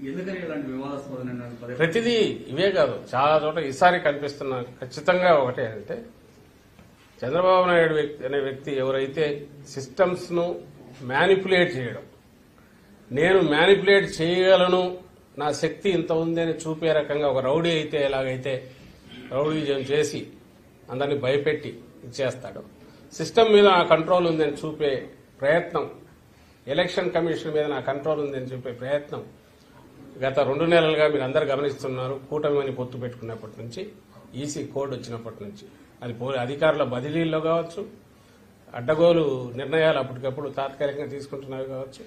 ఎందుకని ఇలాంటి వివాదాస్పదమైన ప్రతిదీ ఇవే కాదు, చాలా చోట్ల ఈసారి కనిపిస్తున్న ఖచ్చితంగా ఒకటే అంటే చంద్రబాబు నాయుడు అనే వ్యక్తి ఎవరైతే సిస్టమ్స్ ను మ్యానిపులేట్ చేయడం, నేను మ్యానిపులేట్ చేయగలను, నా శక్తి ఇంత ఉంది అని చూపే రకంగా ఒక రౌడీ అయితే ఎలాగైతే రౌడీజం చేసి అందరినీ భయపెట్టి ఇచ్చేస్తాడు, సిస్టమ్ మీద నా కంట్రోల్ ఉందని చూపే ప్రయత్నం, ఎలక్షన్ కమిషన్ మీద నా కంట్రోల్ ఉందని చెప్పే ప్రయత్నం గత 2 నెలలుగా మీరు అందరు గమనిస్తున్నారు. కూటమిని పొత్తు పెట్టుకున్నప్పటి నుంచి, ఈసీ కోడ్ వచ్చినప్పటి నుంచి, అది అధికారుల బదిలీల్లో కావచ్చు, అడ్డగోలు నిర్ణయాలు అప్పటికప్పుడు తాత్కాలికంగా తీసుకుంటున్నవి కావచ్చు,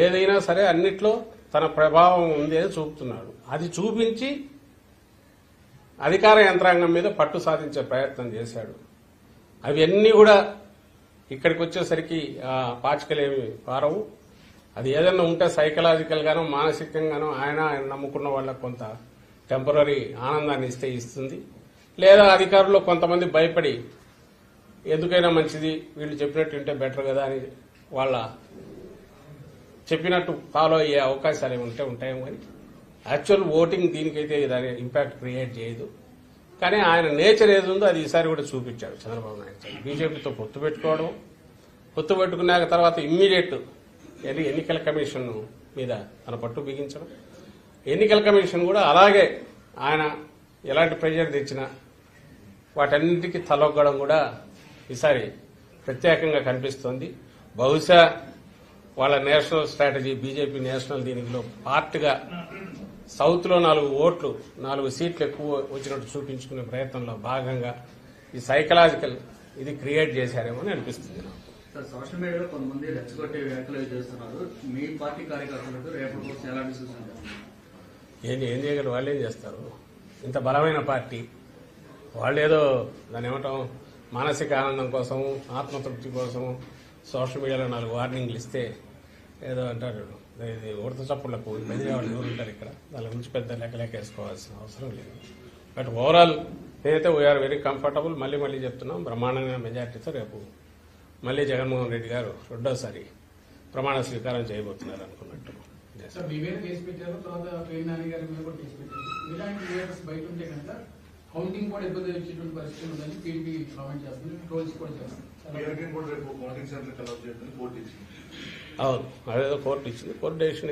ఏదైనా సరే అన్నిట్లో తన ప్రభావం ఉంది అని చూపుతున్నాడు. అది చూపించి అధికార యంత్రాంగం మీద పట్టు సాధించే ప్రయత్నం చేశాడు. అవన్నీ కూడా ఇక్కడికి వచ్చేసరికి పాచికలేమి పారవు. అది ఏదన్నా ఉంటే సైకలాజికల్ గానో మానసికంగానో ఆయన నమ్ముకున్న వాళ్ళకు కొంత టెంపరీ ఆనందాన్ని ఇస్తుంది. లేదా అధికారులు కొంతమంది భయపడి ఎందుకైనా మంచిది వీళ్ళు చెప్పినట్టు ఉంటే బెటర్ కదా అని వాళ్ళ చెప్పినట్టు ఫాలో అయ్యే అవకాశాలు ఏమి ఉంటాయేమో కానీ యాక్చువల్ ఓటింగ్ దీనికైతే దాని ఇంపాక్ట్ క్రియేట్ చేయదు. కానీ ఆయన నేచర్ ఏది ఉందో అది ఈసారి కూడా చూపించాడు చంద్రబాబు నాయుడు. బీజేపీతో పొత్తు పెట్టుకోవడం, పొత్తు పెట్టుకున్నాక తర్వాత ఇమ్మీడియట్ ఎన్నికల కమిషన్ మీద తన పట్టు బిగించడం, ఎన్నికల కమిషన్ కూడా అలాగే ఆయన ఎలాంటి ప్రెషర్ తెచ్చినా వాటన్నిటికీ తలొగ్గడం కూడా ఈసారి ప్రత్యేకంగా కనిపిస్తోంది. బహుశా వాళ్ళ నేషనల్ స్ట్రాటజీ, బీజేపీ నేషనల్ దీనిలో పార్ట్గా సౌత్ లో 4 ఓట్లు 4 సీట్లు ఎక్కువ వచ్చినట్టు చూపించుకునే ప్రయత్నంలో భాగంగా ఈ సైకలాజికల్ ఇది క్రియేట్ చేశారేమో అని అనిపిస్తుంది. సార్, సోషల్ మీడియాలో కొంతమంది రెచ్చగొట్టే వ్యాఖ్యలు చేస్తున్నారు. మీ పార్టీ కార్యకర్తలకు రేపటి కోసం ఎలాంటి సూచనలు? ఏం చేయగలరు? వాళ్ళు ఏం చేస్తారు? ఇంత బలమైన పార్టీ వాళ్ళేదో దాని ఏమంటాం మానసిక ఆనందం కోసము, ఆత్మతృప్తి కోసము సోషల్ మీడియాలో 4 వార్నింగ్లు ఇస్తే ఏదో అంటారు, ఇది ఉడత చప్పుళ్లకు బెదిరే వాళ్ళు ఎవరు ఉంటారు ఇక్కడ, దాని గురించి పెద్ద లెక్కలేకేసుకోవాల్సిన అవసరం లేదు. బట్ ఓవరాల్ నేనైతే వీఆర్ వెరీ కంఫర్టబుల్. మళ్ళీ చెప్తున్నాం, బ్రహ్మాండమైన మెజార్టీతో రేపు మళ్ళీ జగన్మోహన్ రెడ్డి గారు 2వ ప్రమాణ స్వీకారం చేయబోతున్నారు అనుకున్నట్టు. కౌంటింగ్ కూడా ఇబ్బంది వచ్చేటువంటి పరిస్థితి ఉందని టీడీపీ కామెంట్ చేస్తుంది, ట్రోల్స్ కూడా చేస్తుంది. అవును, అదేదో కోర్టు ఇచ్చింది. కోర్టు డెసిషన్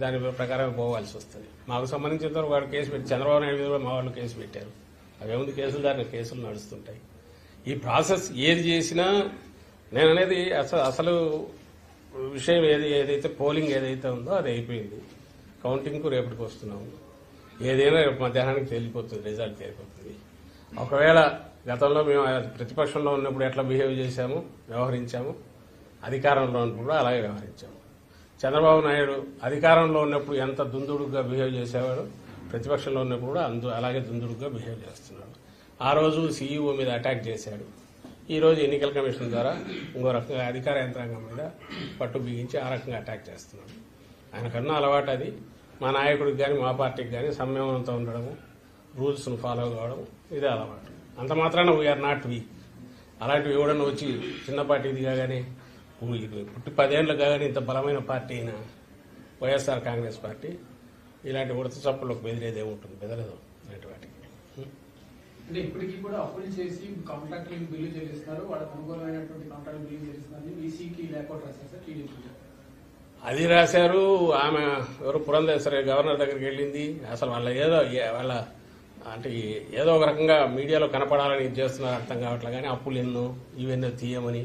దాని ప్రకారం పోవాల్సి వస్తుంది. మాకు సంబంధించిన వాడు కేసు పెట్టి చంద్రబాబు నాయుడు మీద కూడా మా వాళ్ళు కేసు పెట్టారు. అవేముంది కేసులు, దాని కేసులు నడుస్తుంటాయి. ఈ ప్రాసెస్ ఏది చేసినా నేను అనేది అసలు విషయం ఏదైతే పోలింగ్ ఏదైతే ఉందో అది అయిపోయింది. కౌంటింగ్కు రేపటికి వస్తున్నాము. ఏదైనా రేపు మధ్యాహ్నానికి తేలిపోతుంది, రిజల్ట్ తేలిపోతుంది. ఒకవేళ గతంలో మేము ప్రతిపక్షంలో ఉన్నప్పుడు ఎట్లా బిహేవ్ చేశాము, వ్యవహరించాము, అధికారంలో ఉన్నప్పుడు అలాగే వ్యవహరించాము. చంద్రబాబు నాయుడు అధికారంలో ఉన్నప్పుడు ఎంత దుందుడుగా బిహేవ్ చేసేవాడు, ప్రతిపక్షంలో ఉన్నప్పుడు కూడా అలాగే దుందుడుగా బిహేవ్ చేస్తున్నాడు. ఆ రోజు సీఈఓ మీద అటాక్ చేశాడు. ఈ రోజు ఎన్నికల కమిషన్ ద్వారా ఇంకో రకంగా అధికార యంత్రాంగం మీద పట్టు బిగించి ఆ రకంగా అటాక్ చేస్తున్నాడు. ఆయనకన్నా అలవాటు అది. మా నాయకుడికి కానీ మా పార్టీకి కానీ సంయమనంతో ఉండడము, రూల్స్ను ఫాలో కావడం ఇదే అలవాటు. అంత మాత్రాన వీఆర్ నాట్ వీక్. అలాంటివి ఎవడన్నా వచ్చి చిన్న పార్టీది కాగానే పుట్టి 10 ఏళ్ళు కాగానే ఇంత బలమైన పార్టీ అయిన వైఎస్ఆర్ కాంగ్రెస్ పార్టీ ఇలాంటి ఉడత చప్పులకు బెదిరేదే ఉంటుంది, బెదరదు ఇలాంటి వాటికి. అంటే ఇప్పటికీ కూడా అప్పులు చేసి కాంట్రాక్టులకు బిల్లు చెల్లిస్తున్నారు, వాళ్ళకి అనుకూలమైనటువంటి కాంట్రాక్ట్ బిల్లు చెల్లిస్తున్నారు. ఈసీకి లేకపోతే రాశారు సార్ టీడీపీ. అది రాశారు. ఆమె ఎవరు పురంధేశ్వరి గవర్నర్ దగ్గరికి వెళ్ళింది. అసలు వాళ్ళ అంటే ఏదో ఒక రకంగా మీడియాలో కనపడాలని ఇది చేస్తున్నారు, అర్థం కావట్లే. కానీ అప్పులు ఎన్నో ఇవెన్నో తీయమని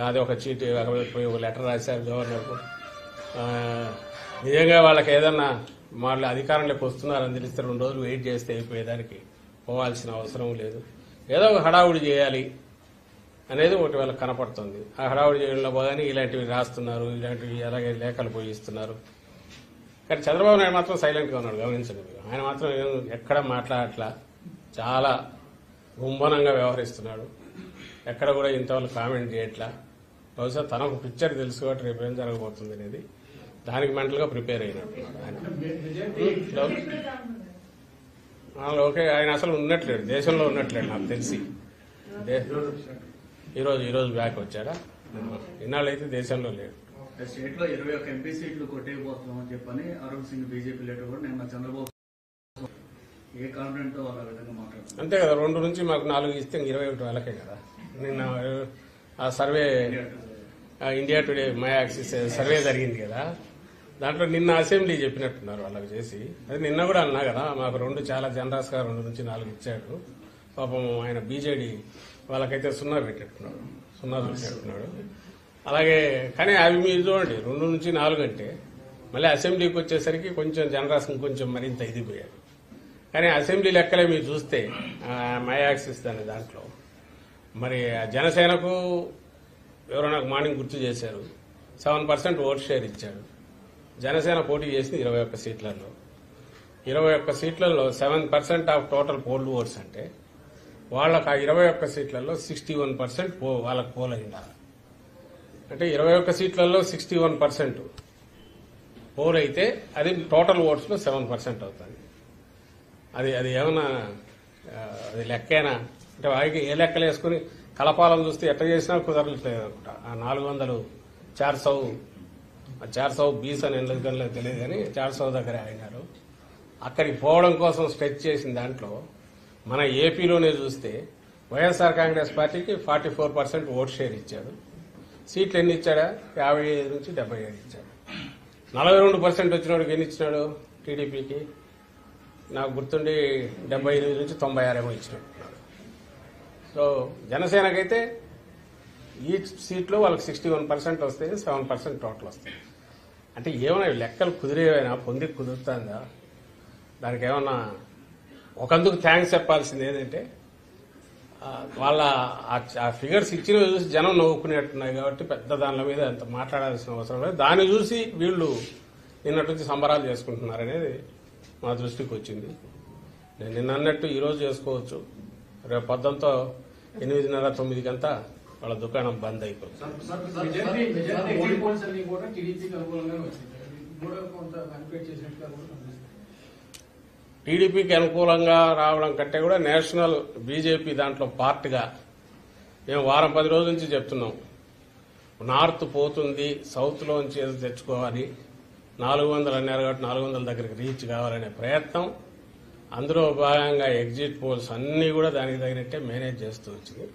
అది ఒక చీటీ పోయి ఒక లెటర్ రాశారు గవర్నర్కు. నిజంగా వాళ్ళకి ఏదన్నా వాళ్ళు అధికారంలోకి వస్తున్నారని తెలిస్తే 2 రోజులు వెయిట్ చేస్తే అయిపోయేదానికి పోవాల్సిన అవసరం లేదు. ఏదో ఒక హడావుడి చేయాలి అనేది ఒకటి వాళ్ళకి కనపడుతుంది. ఆ హడావుడి చేయడంలో పోగానే ఇలాంటివి రాస్తున్నారు, ఇలాంటివి అలాగే లేఖలు పోయిస్తున్నారు. కానీ చంద్రబాబు నాయుడు మాత్రం సైలెంట్గా ఉన్నాడు, గమనించండి. ఆయన మాత్రం ఎక్కడ మాట్లాడట్లా, చాలా గుంభనంగా వ్యవహరిస్తున్నాడు. ఎక్కడ కూడా ఇంతవరకు కామెంట్ చేయట్లా. బహుశా తనకు పిక్చర్ తెలుసు కాబట్టి రేపు ఏం జరగబోతుంది అనేది దానికి మెంటల్గా ప్రిపేర్ అయినట్టున్నాడు ఆయన. ఓకే, ఆయన అసలు ఉన్నట్లేడు, దేశంలో ఉన్నట్లేడు నాకు తెలిసి. ఈరోజు బ్యాక్ వచ్చాడా? ఇన్నాళ్ళైతే దేశంలో లేడు. స్టేట్ లో 21 ఎంపీ సీట్లు కొట్టేయబోతున్నామని చెప్పని అరుణ్ సింగ్ బీజేపీ లీడర్ కూడా నిన్న చంద్రబాబు ఏ కాన్ఫిడెంట్ తో వాళ్ళ విధంగా మాట్లాడుతున్నారు. అంతే కదా, 2 నుంచి మాకు 4 ఇస్తే 21 వాళ్ళకే కదా. నిన్న ఆ survey India today my axis survey జరిగింది కదా, దాంట్లో నిన్న అసెంబ్లీ చెప్పినట్టున్నారు వాళ్ళకి చేసి. అది నిన్న కూడా అన్నా కదా, మాకు 2 చాలా జనరస్ గా 2 నుంచి 4 ఇచ్చాడు. పాపం ఆయన బీజేడీ వాళ్ళకైతే 0 పెట్టేట్టున్నాడు. అలాగే కానీ అవి మీరు చూడండి, 2 నుంచి 4 అంటే మళ్ళీ అసెంబ్లీకి వచ్చేసరికి కొంచెం జనరస్ ఇంకొంచెం మరింత ఇదిపోయాడు. కానీ అసెంబ్లీ లెక్కలే మీరు చూస్తే మై యాక్సిస్ అనే దాంట్లో మరి జనసేనకు ఎవరో నాకు మార్నింగ్ గుర్తు చేశారు, 7% ఓట్ షేర్ ఇచ్చాడు. జనసేన పోటీ చేసింది 21 సీట్లలో. 21 సీట్లలో 7% ఆఫ్ టోటల్ పోల్ ఓట్స్ అంటే వాళ్ళకి ఆ 21 సీట్లలో 61% వాళ్ళకి పోల్ అయిందా అంటే 21 సీట్లలో 61% పోల్ అయితే అది టోటల్ ఓట్స్ లో 7% అవుతుంది. అది ఏమన్నా అది లెక్కేనా అంటే వారికి ఏ లెక్కలు వేసుకుని కలపాలను చూస్తే ఎట్లా చేసినా కుదరట్లేదు అనుకుంటా. ఆ 400 400 20 అని ఎందుకని తెలియదు కానీ 400 దగ్గర అయినారు. అక్కడికి పోవడం కోసం స్ట్రెచ్ చేసిన దాంట్లో మన ఏపీలోనే చూస్తే వైఎస్ఆర్ కాంగ్రెస్ పార్టీకి 44% ఓట్ షేర్ ఇచ్చాడు. సీట్లు ఎన్ని ఇచ్చాడా? 55 నుంచి 77 ఇచ్చాడు. 42% వచ్చినోడికి ఎన్ని ఇచ్చినాడు? టీడీపీకి నాకు గుర్తుండి 78 నుంచి 96 ఏమో ఇచ్చినట్టున్నాడు. సో జనసేనకైతే ఈ సీట్లో వాళ్ళకి 61% వస్తాయి, 7% టోటల్ వస్తాయి. అంటే ఏమైనా లెక్కలు కుదిరేవైనా కుదురుతుందా? దానికి ఏమన్నా ఒకందుకు థ్యాంక్స్ చెప్పాల్సింది ఏంటంటే వాళ్ళ ఆ ఫిగర్స్ ఇచ్చిన చూసి జనం నవ్వుకునేట్టున్నాయి కాబట్టి పెద్ద దానిల మీద అంత మాట్లాడాల్సిన అవసరం లేదు. దాన్ని చూసి వీళ్ళు నిన్నటి నుంచి సంబరాలు చేసుకుంటున్నారనేది మా దృష్టికి వచ్చింది. నేను నిన్న అన్నట్టు ఈరోజు చేసుకోవచ్చు, రేపు 8:30-9 కంతా వాళ్ళ దుకాణం బంద్ అయిపోతుంది. టీడీపీకి అనుకూలంగా రావడం కంటే కూడా నేషనల్ బీజేపీ దాంట్లో పార్ట్గా మేము వారం 10 రోజుల నుంచి చెప్తున్నాం. నార్త్ పోతుంది, సౌత్ లోంచి ఏదో తెచ్చుకోవాలి, 400 అన్నారు కాబట్టి 400 దగ్గరికి రీచ్ కావాలనే ప్రయత్నం. అందులో భాగంగా ఎగ్జిట్ పోల్స్ అన్ని కూడా దానికి తగినట్టే మేనేజ్ చేస్తూ వచ్చింది.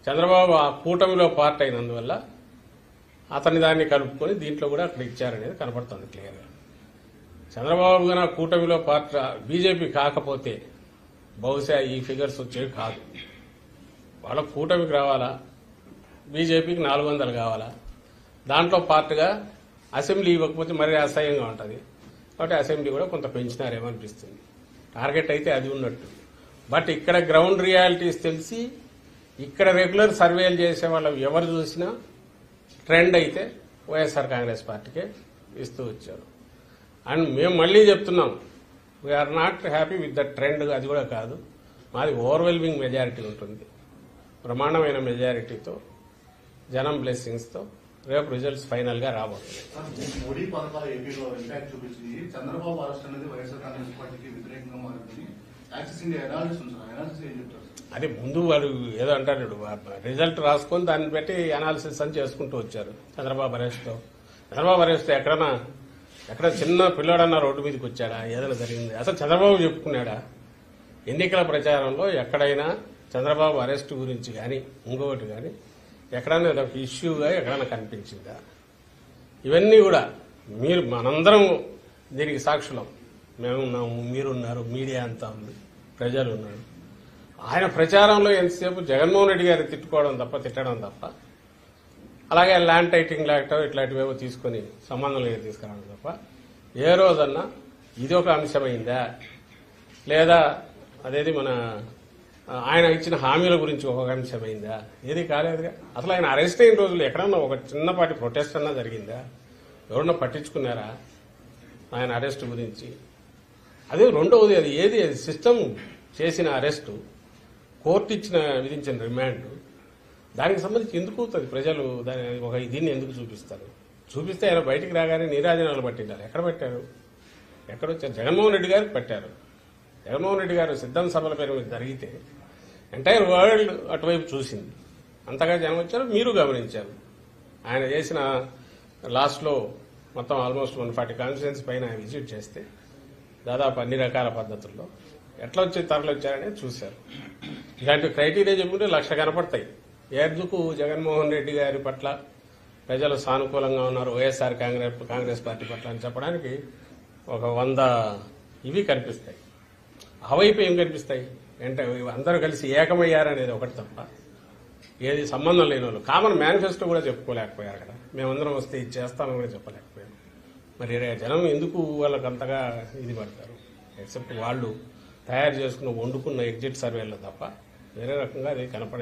చంద్రబాబు ఆ కూటమిలో పార్ట్ అయినందువల్ల అతని దాన్ని కలుపుకొని దీంట్లో కూడా అక్కడ ఇచ్చారనేది కనపడుతుంది క్లియర్గా. చంద్రబాబు గారు కూటమిలో పార్ట్ బీజేపీ కాకపోతే బహుశా ఈ ఫిగర్స్ వచ్చేవి కాదు. వాళ్ళ కూటమికి రావాలా, బీజేపీకి 400 కావాలా, దాంట్లో పార్ట్గా అసెంబ్లీ ఇవ్వకపోతే మరీ అసహ్యంగా ఉంటుంది కాబట్టి అసెంబ్లీ కూడా కొంత పెంచినారేమో అనిపిస్తుంది. టార్గెట్ అయితే అది ఉన్నట్టు. బట్ ఇక్కడ గ్రౌండ్ రియాలిటీస్ తెలిసి ఇక్కడ రెగ్యులర్ సర్వేలు చేసే వాళ్ళు ఎవరు చూసినా ట్రెండ్ అయితే వైఎస్ఆర్ కాంగ్రెస్ పార్టీకే ఇస్తూ వచ్చారు. అండ్ మేము మళ్లీ చెప్తున్నాం, we're not happy with the trend. అది కూడా కాదు, మాది ఓవర్వెల్మింగ్ మెజారిటీ ఉంటుంది, బ్రహ్మాండమైన మెజారిటీతో, జనం బ్లెస్సింగ్స్తో రేపు రిజల్ట్స్ ఫైనల్ గా రాబోతుంది. మోడీ పథకాల ఏపీలో ఇంపాక్ట్ చూపించింది. చంద్రబాబు అరెస్ట్ అనేది వైఎస్ఆర్ కాంగ్రెస్ పార్టీకి వ్యతిరేకంగా మారింది. యాక్సిస్ ఇండియా అనాలిసిస్ ఉంది, అనాలిసిస్ ఏం చెప్తారు? అది ముందు వాడు ఏదో అంటారు, రిజల్ట్ రాసుకొని దాన్ని బట్టి అనాలిసిస్ అని చేసుకుంటూ వచ్చారు. చంద్రబాబు అరెస్ట్ ఎక్కడ చిన్న పిల్లాడన్నా రోడ్డు మీదకి వచ్చాడా? ఏదైనా జరిగింది? అసలు చంద్రబాబు చెప్పుకున్నాడా? ఎన్నికల ప్రచారంలో ఎక్కడైనా చంద్రబాబు అరెస్ట్ గురించి కానీ ఇంకొకటి కానీ ఎక్కడైనా ఒక ఇష్యూగా ఎక్కడైనా కనిపించిందా? ఇవన్నీ కూడా మీరు మనందరం దీనికి సాక్షులం. మేమున్నాము, మీరున్నారు, మీడియా అంతా ఉంది, ప్రజలు ఉన్నారు. ఆయన ప్రచారంలో ఎంతసేపు జగన్మోహన్ రెడ్డి గారిని తిట్టడం తప్ప అలాగే ల్యాండ్ టైటింగ్ యాక్ట్ ఇట్లాంటివేవో తీసుకుని సంబంధం లేదు తీసుకురావడం తప్ప ఏ రోజన్నా ఇది ఒక అంశమైందా? లేదా అదేది మన ఆయన ఇచ్చిన హామీల గురించి ఒక అంశమైందా? ఏది కాలేదుగా. అసలు ఆయన అరెస్ట్ అయిన రోజులు ఎక్కడన్నా ఒక చిన్నపాటి ప్రొటెస్ట్ అన్నా జరిగిందా? ఎవరన్నా పట్టించుకున్నారా ఆయన అరెస్ట్ గురించి? అదే రెండవది, అది సిస్టమ్ చేసిన అరెస్టు, కోర్టు విధించిన రిమాండ్, దానికి సంబంధించి ఎందుకు అవుతుంది? ప్రజలు దీన్ని ఎందుకు చూపిస్తారు? చూపిస్తే ఆయన బయటికి రాగానే నీరాజనాలు పట్టిండాలి. ఎక్కడ పెట్టారు? ఎక్కడొచ్చారు? జగన్మోహన్ రెడ్డి గారికి పెట్టారు. జగన్మోహన్ రెడ్డి గారు సిద్ధం సభల పేరు మీద జరిగితే ఎంటైర్ వరల్డ్ అటువైపు చూసింది. అంతగా జనం వచ్చారు, మీరు గమనించారు. ఆయన చేసిన లాస్ట్లో మొత్తం ఆల్మోస్ట్ 140 కాన్స్టిట్యున్సీ పైన విజిట్ చేస్తే దాదాపు అన్ని రకాల పద్ధతుల్లో ఎట్లా వచ్చి తరలి వచ్చారనేది చూశారు. ఇలాంటి క్రైటీరియా చెప్పుకుంటే 1,00,000 కనపడతాయి. ఎందుకు జగన్మోహన్ రెడ్డి గారి పట్ల ప్రజలు సానుకూలంగా ఉన్నారు, వైఎస్ఆర్ కాంగ్రెస్ పార్టీ పట్ల అని చెప్పడానికి ఒక 100 ఇవి కనిపిస్తాయి. అవైపు ఏం కనిపిస్తాయి అంటే అందరూ కలిసి ఏకమయ్యారనేది ఒకటి తప్ప ఏది సంబంధం లేని వాళ్ళు కామన్ మేనిఫెస్టో కూడా చెప్పుకోలేకపోయారు కదా. మేమందరం వస్తే ఇది చేస్తామని కూడా చెప్పలేకపోయాం. మరి జనం ఎందుకు వాళ్ళకి అంతగా ఇది పడతారు? ఎక్సెప్ట్ వాళ్ళు తయారు చేసుకున్న వండుకున్న ఎగ్జిట్ సర్వేలో తప్ప వేరే రకంగా అది కనపడే